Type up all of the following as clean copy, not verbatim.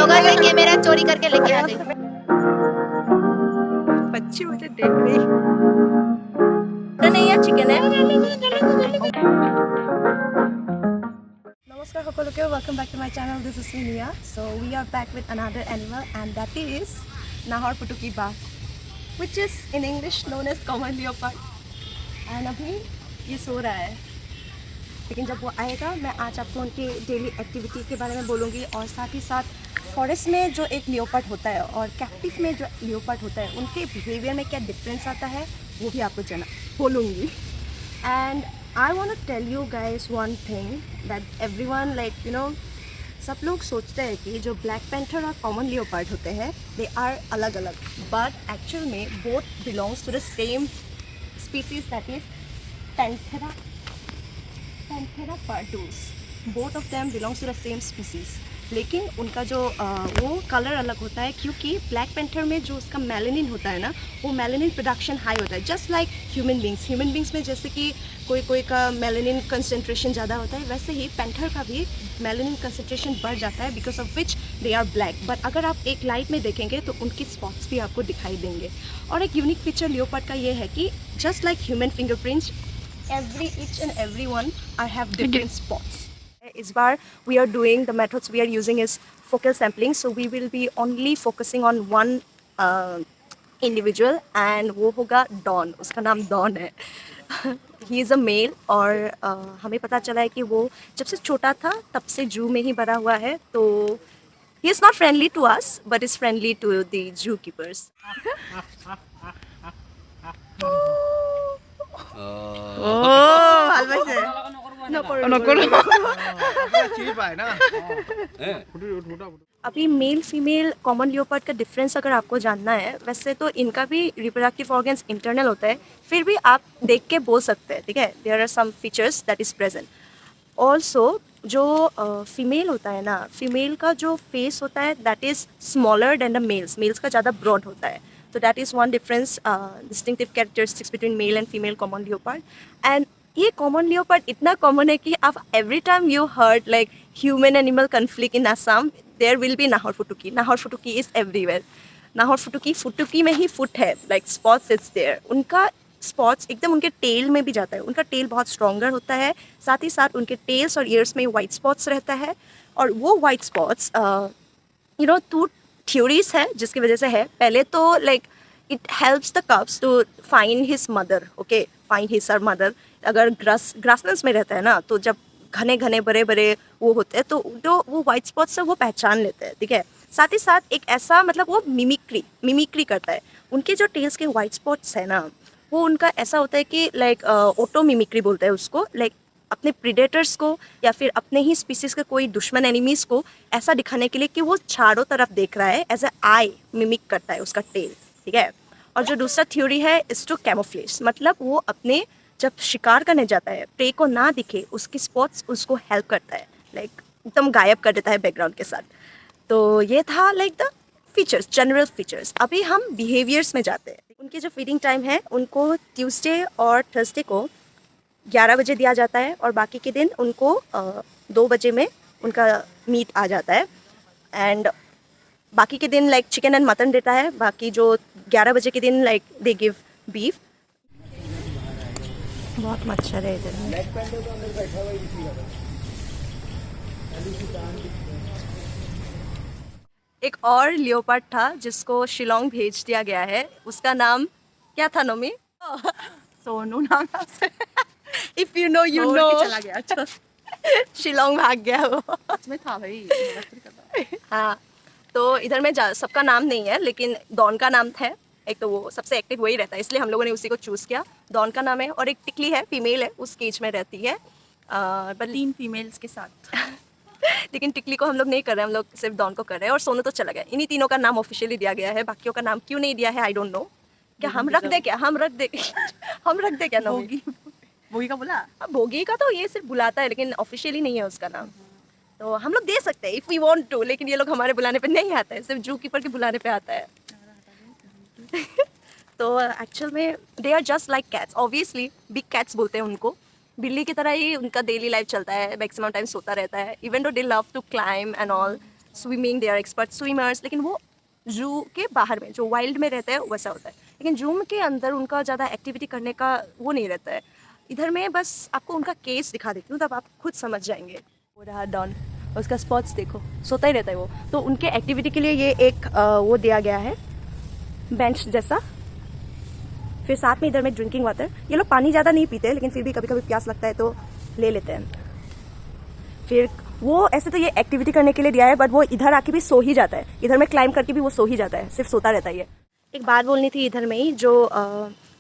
होगा कि कैमरा चोरी करके लेके आ गई। बच्ची मुझे देख रही नहीं है, चिकन है। नमस्कार সকলোকে, welcome back to my channel. This is Minia. So we are back with another animal and that is Nahar Putuki Bag, which is in English known as common leopard. And अभी ये सो रहा है, लेकिन जब वो आएगा मैं आज आपको उनके डेली एक्टिविटी के बारे में बोलूँगी और साथ ही साथ फॉरेस्ट में जो एक लियोपार्ड होता है और कैप्टिव में जो लियोपार्ड होता है उनके बिहेवियर में क्या डिफरेंस आता है वो भी आपको बोलूँगी. And I want to tell you guys one thing that everyone सब लोग सोचते हैं कि जो ब्लैक पैंथर और कॉमन लियोपार्ड होते हैं दे आर अलग अलग, बट एक्चुअल में both belongs to the same species that is panthera pardus. Both of them belongs to the same species. लेकिन उनका जो वो कलर अलग होता है क्योंकि ब्लैक पैंथर में जो उसका मेलानिन होता है ना, वो मेलानिन प्रोडक्शन हाई होता है, जस्ट लाइक ह्यूमन बींग्स में जैसे कि कोई का मेलानिन कंसंट्रेशन ज़्यादा होता है, वैसे ही पैंथर का भी मेलानिन कंसंट्रेशन बढ़ जाता है because of which they are black. But अगर आप एक लाइट में देखेंगे तो उनकी स्पॉट्स भी आपको दिखाई देंगे. और एक यूनिक फीचर लियोपार्ड का ये है कि just like human fingerprints each and every one are have different spots. इस बार we are doing the methods we are using is focal sampling, so we will be only focusing on one individual and वो होगा don. उसका नाम don है. He is a mail और हमें पता चला है कि वो जब से छोटा था तब से जू में ही बड़ा हुआ है, तो he is not friendly to us but is friendly to the zookeepers. अभी मेल फीमेल कॉमन लियोपार्ड का डिफरेंस अगर आपको जानना है, वैसे तो इनका भी रिप्रोडक्टिव ऑर्गन्स इंटरनल होता है, फिर भी आप देख के बोल सकते हैं, ठीक है. There are some features that is present. Also जो फीमेल होता है ना, फीमेल का जो फेस होता है that is smaller than the males का ज़्यादा ब्रॉड होता है. So that is one difference, distinctive characteristics between male and female common leopard. And ये common leopard इतना common है कि आप every time you heard like human animal conflict in Assam, there will be Nahar Futuki. Nahar Futuki is everywhere. Nahar Futuki में ही foot है, like spots it's there. उनका spots एकदम उनके tail में भी जाता है. उनका tail बहुत stronger होता है, साथ ही साथ उनके tails और ears में white spots रहता है. और वो white spots two थ्योरीज है जिसकी वजह से है. पहले तो like it helps the cups to find his mother, okay, find his her mother. अगर ग्रासलैंड्स में रहता है ना, तो जब घने बड़े वो होते हैं तो जो वो वाइट स्पॉट्स है वो पहचान लेते हैं, ठीक है. साथ ही साथ एक ऐसा वो मिमिक्री करता है. उनके जो टेल्स के वाइट स्पॉट्स है ना, वो उनका ऐसा होता है कि लाइक ऑटो मिमिक्री बोलते हैं उसको, लाइक अपने प्रीडेटर्स को या फिर अपने ही स्पीसीज़ के कोई दुश्मन एनिमीज़ को ऐसा दिखाने के लिए कि वो चारों तरफ देख रहा है, एज ए आई मिमिक करता है उसका टेल, ठीक है. और जो दूसरा थ्योरी है इज टू कैमोफ्लेज, मतलब वो अपने जब शिकार करने जाता है, प्रे को ना दिखे उसकी स्पॉट्स उसको हेल्प करता है, लाइक एकदम गायब कर देता है बैकग्राउंड के साथ. तो ये था like the features, general features. अभी हम बिहेवियर्स में जाते हैं. उनके जो फीडिंग टाइम है उनको ट्यूसडे और थर्सडे को 11 बजे दिया जाता है और बाकी के दिन उनको 2 बजे में उनका मीट आ जाता है. एंड बाकी के दिन लाइक चिकन एंड मटन देता है. बाकी जो 11 बजे के दिन लाइक दे गिव बीफ. बहुत मच्छर है इधर. एक और लियोपार्ड था जिसको शिलोंग भेज दिया गया है. उसका नाम क्या था नोमी? सोनू नाम था. If you know you know. चला गया. अच्छा. शिलोंग भाग गया वो. इसमें था भाई. हाँ, तो इधर में सबका नाम नहीं है, लेकिन डॉन का नाम है. एक तो वो सबसे एक्टिव वही रहता है, इसलिए हम लोगों ने उसी को चूज़ किया. डॉन का नाम है. और एक टिकली है, फीमेल है, उस केज में रहती है. पर 3 फीमेल्स के साथ. लेकिन टिकली को हम लोग नहीं कर रहे हैं, हम लोग सिर्फ डॉन को कर रहे हैं. और सोनू तो चला गया. इन्हीं तीनों का नाम ऑफिशियली दिया गया है, बाकियों का नाम क्यों नहीं दिया है आई डोंट नो. क्या हम रख दे क्या हम रख दे क्या नोगी? भोगी का बोला. भोगी का तो ये सिर्फ बुलाता है, लेकिन ऑफिशियली नहीं है उसका नाम. तो हम लोग दे सकते हैं इफ़ वी वांट टू, लेकिन ये लोग हमारे बुलाने पे नहीं आता है, सिर्फ जू कीपर के बुलाने पे आता है. तो एक्चुअल में they are just like cats. Obviously big cats बोलते हैं उनको. बिल्ली की तरह ही उनका डेली लाइफ चलता है, मैक्सिमम टाइम सोता रहता है. Even though they love to climb and all, swimming, they are expert swimmers, लेकिन वो जू के बाहर में जो वाइल्ड में रहता है वैसा होता है, लेकिन जू के अंदर उनका ज़्यादा एक्टिविटी करने का वो नहीं रहता है। इधर में बस आपको उनका केस दिखा देती हूँ, तब आप खुद समझ जाएंगे। वो रहा डॉन, उसका स्पॉट्स देखो, सोता ही रहता है वो। तो उनके एक्टिविटी के लिए ये एक वो दिया गया है बेंच जैसा। फिर साथ में इधर में ड्रिंकिंग वाटर। ये लोग पानी ज़्यादा नहीं पीते, लेकिन फिर भी कभी कभी प्यास लगता है तो ले लेते हैं। फिर वो ऐसे तो ये एक्टिविटी करने के लिए दिया है, बट वो इधर आके भी सो ही जाता है, इधर में क्लाइंब करके भी वो सो ही जाता है, सिर्फ सोता रहता है ये। एक बात बोलनी थी इधर में ही, जो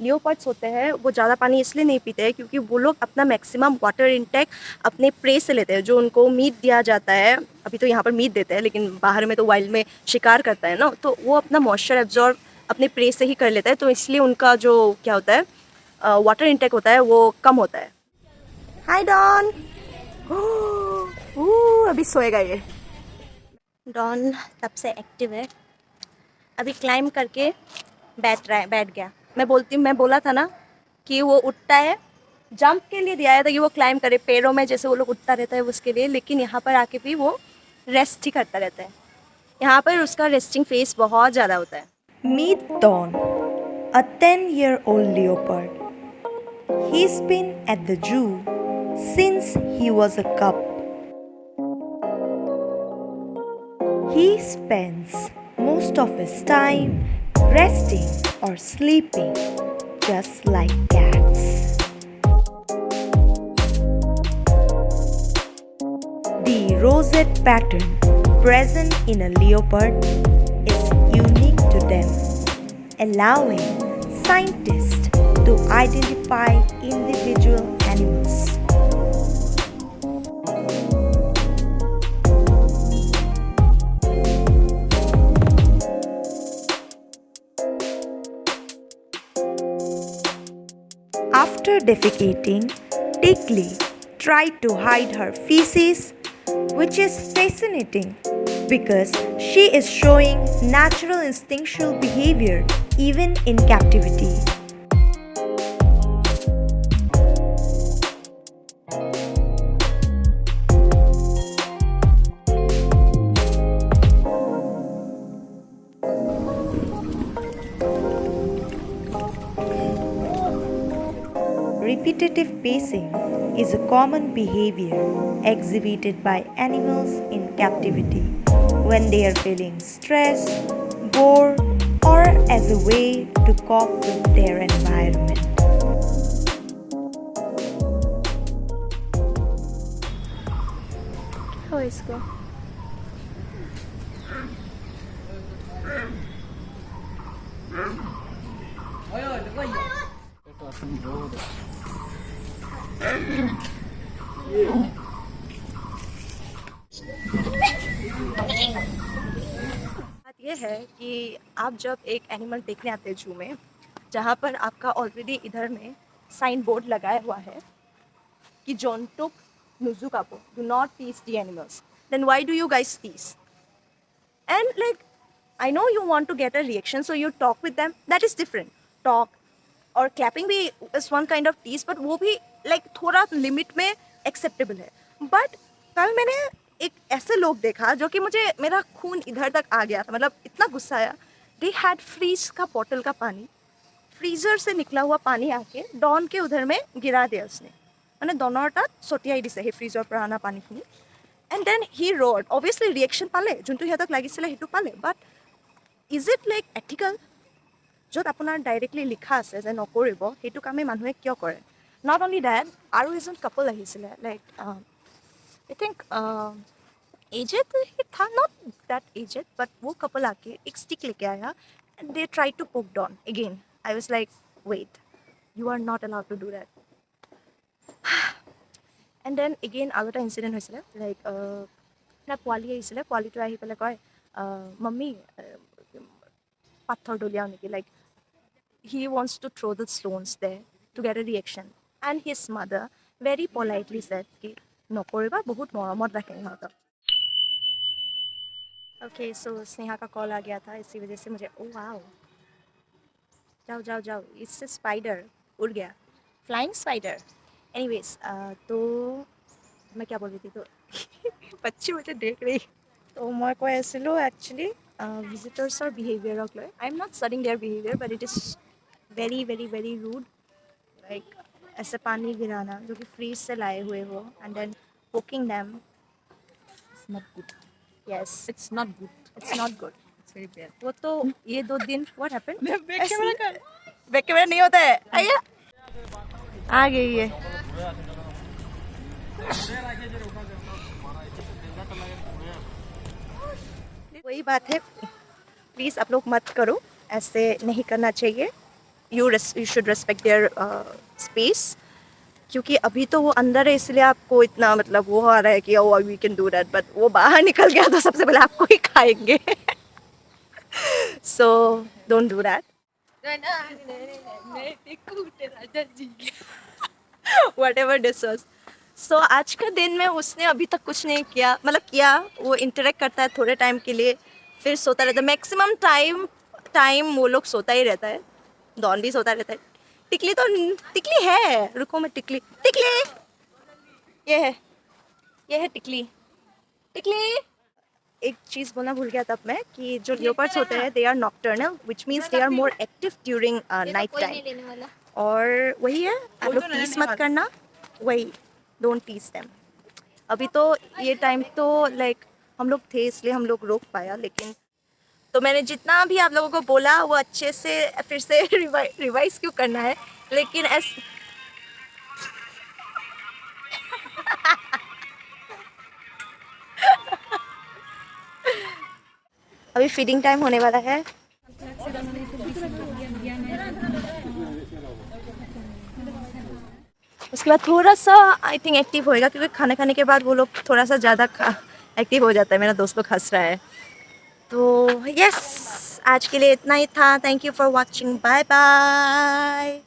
लियोपार्ड्स होते हैं वो ज़्यादा पानी इसलिए नहीं पीते हैं क्योंकि वो लोग अपना मैक्सिमम वाटर इंटेक अपने प्रे से लेते हैं। जो उनको मीट दिया जाता है, अभी तो यहाँ पर मीट देते हैं, लेकिन बाहर में तो वाइल्ड में शिकार करता है ना, तो वो अपना मॉइस्चर एब्जॉर्ब अपने प्रे से ही कर लेता है, तो इसलिए उनका जो क्या होता है वाटर इंटेक होता है वो कम होता है। हाय डॉन, अभी सोएगा ये। डॉन तब से एक्टिव है, अभी क्लाइंब करके बैठ गया। मैं बोला था ना कि वो उठता है, जंप के लिए दिया है ताकि वो क्लाइंब करे, पैरों में जैसे वो लोग उठता रहता है उसके लिए, लेकिन यहाँ पर आके भी वो रेस्ट ही करता रहता है। यहाँ पर उसका रेस्टिंग फेस बहुत ज़्यादा होता है। Meet Dawn, a 10-year-old leopard. He's been at the zoo since he was a cub. He spends most of his time resting or sleeping, just like cats. The rosette pattern present in a leopard is unique to them, allowing scientists to identify individual animals. After defecating, Tickly tried to hide her feces, which is fascinating because she is showing natural instinctual behavior even in captivity. Repetitive pacing is a common behavior exhibited by animals in captivity when they are feeling stress, bored, or as a way to cope with their environment. हो इसको बात ये है कि आप जब एक animal देखने आते हैं जू में, जहाँ पर आपका ऑलरेडी इधर में साइन बोर्ड लगाया हुआ है कि जोंटुक नुजुकापो do not tease the animals, then why do you guys tease? And like, I know you want to get a reaction, so you talk with them. That is different. Talk और clapping भी is one kind of tease, but वो भी like थोड़ा limit में acceptable है. But कल मैंने एक ऐसे लोग देखा जो कि मुझे मेरा खून इधर तक आ गया था, मतलब इतना गुस्सा आया। They had फ्रीज का बॉटल का पानी, फ्रीजर से निकला हुआ पानी आके डॉन के उधर में गिरा दिया उसने, মানে ডনৰটা ছটিয়াই দিছে সেই ফ্ৰিজৰ পৰা অনা পানীখিনি। And then he roared, obviously reaction পালে, যোনটো সিহঁতক লাগিছিলে সেইটো পালে, but is it like ethical? য'ত আপোনাৰ ডাইৰেক্টলি লিখা আছে যে নকৰিব, সেইটো কামেই মানুহে কিয় কৰে? নট অনলি ডেট, আৰু এজন কাপল আহিছিলে, লাইক आई थिंक एजेड ही था, नॉट दैट एजेड, बट वो कपल आके एक स्टिक लेके आया and they try to poke Don again. I was like wait, you are not allowed to do that. And then again আৰু এটা incident হৈছিলে, লাইক এটা পোৱালি আহিছিলে, পোৱালিটো আহি পেলাই কয় মাম্মী পাথৰ দলিয়াও নেকি, like he wants to throw' the stones they to get a reaction. And his mother very politely said কি নকৰিবা, বহুত মৰমত ৰাখে সিহঁতক। ओके सो स्नेहा का कॉल आ गया था, इसी वजह से मुझे ओ वाओ, जाओ जाओ जाओ, इससे स्पाइडर उड़ गया, फ्लाइंग स्पाइडर। एनीवेज तो मैं क्या बोल रही थी, तो बच्ची मुझे देख रही, তো মই কৈ আছিলোঁ একচুৱেলি ভিজিটৰ্ছৰ বিহেভিয়াৰক লৈ I am not studying their behaviour but it is very very very rude like ऐसे पानी गिराना जो कि फ्रीज से लाए हुए हो and then poking them It's not good. Yes It's not good. It's not good It's very bad. वो तो ये 2 दिन व्हाट हैपेंड बैक कैमरा कर। बैक कैमरा नहीं होता है आइए आ गई है वही बात है प्लीज़ आप लोग मत करो ऐसे नहीं करना चाहिए you should respect there space क्योंकि अभी तो वो अंदर है इसलिए आपको इतना मतलब वो आ रहा है कि oh we can do that but वो बाहर निकल गया तो सबसे पहले आपको ही खाएंगे so don't do that what ever this was so आज का दिन में उसने अभी तक कुछ नहीं किया मतलब किया वो इंटरेक्ट करता है थोड़े टाइम के लिए फिर सोता रहता है मैक्सिमम टाइम वो लोग सोता ही रहता है डॉन भी सोता रहता है टिकली तो टिकली है रुको मैं टिकली ये है टिकली एक चीज़ बोलना भूल गया तब मैं कि जो लियोपार्ड्स होते हैं they are nocturnal which means they are more active during night time और वही है आप लोग टीस मत करना वही डोंट टीस देम अभी तो ये टाइम तो लाइक हम लोग थे इसलिए हम लोग रोक पाया लेकिन तो मैंने जितना भी आप लोगों को बोला वो अच्छे से फिर से रिवाइज क्यों करना है लेकिन अभी फीडिंग टाइम होने वाला है उसके बाद थोड़ा सा आई थिंक एक्टिव होएगा क्योंकि खाना खाने के बाद वो लोग थोड़ा सा ज़्यादा एक्टिव हो जाता है मेरा दोस्त लोग हंस रहा है तो यस आज के लिए इतना ही था thank you for watching bye bye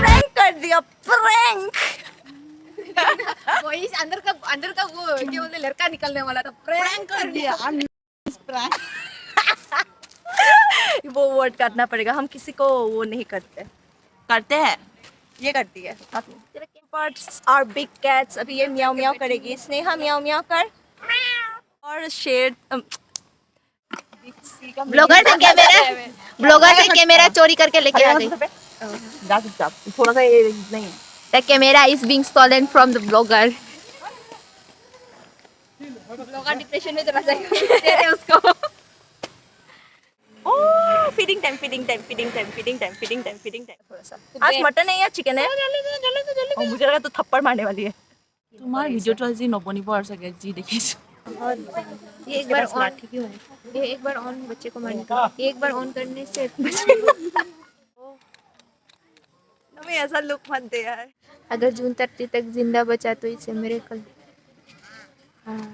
prank कर दिया प्रैंक वही अंदर का वो क्या बोलते लड़का निकलने वाला था प्रैंक कर दिया वो वर्ड काटना पड़ेगा हम किसी को वो नहीं करते हैं ये करती है बर्ड्स आर बिग कैट्स अभी ये म्याऊ म्याऊ करेगी स्नेहा म्याऊ म्याऊ कर और शेर ब्लॉगर से कैमरा चोरी करके लेके आ गई जा चुपचाप थोड़ा सा ये नहीं The camera is being stolen from the blogger. Blogger depression में चला जाएगा उसको ओह फीडिंग टाइम थोड़ा सा आज मटन है या चिकन है और मुझे लगा तो थप्पड़ मारने वाली है তোমাৰ ভিডিঅ'টো আজি নবনিব আৰু চাগে যি দেখিছো ये एक बार ऑन ये एक बार ऑन बच्चे को मारने का एक बार ऑन करने से हमें ऐसा लुक मत दे यार अगर जून 30 तक जिंदा बचा तो इसे मेरे कल हाँ